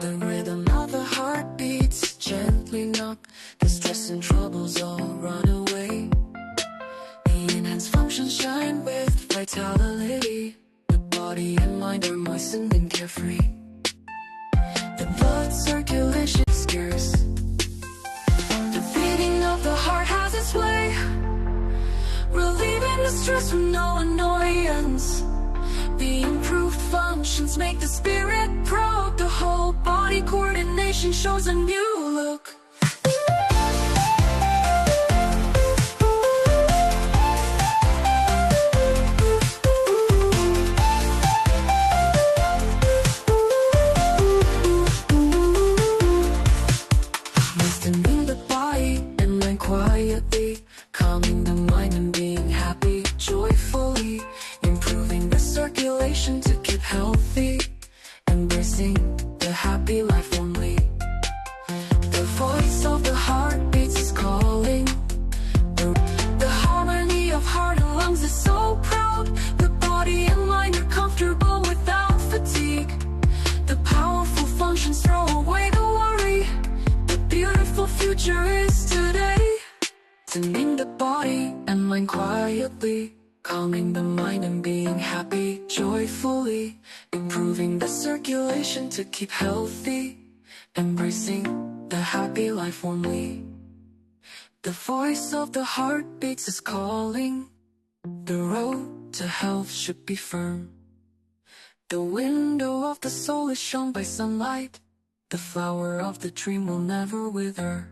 The rhythm of the heart beats gently knock the stress and troubles all run away. The enhanced functions shine with vitality. The body and mind are moistened and carefree. The blood circulation is scarce. The beating of the heart has its way, relieving the stress with no annoyance. The improved functions make the spirit proud. The whole body coordination shows a new look. Listening the body and mind quietly, calming the mind and being happy joyfully, improving the circulation to keep healthy, embracing the happy life only. The voice of the heartbeats is calling. The harmony of heart and lungs is so proud. The body and mind are comfortable without fatigue. The powerful functions throw away the worry. The beautiful future is today. Listening the body and mind quietly, calming the mind and being happy joyfully, improving the circulation to keep healthy, embracing the happy life only. The voice of the heartbeats is calling. The road to health should be firm. The window of the soul is shone by sunlight. The flower of the dream will never wither.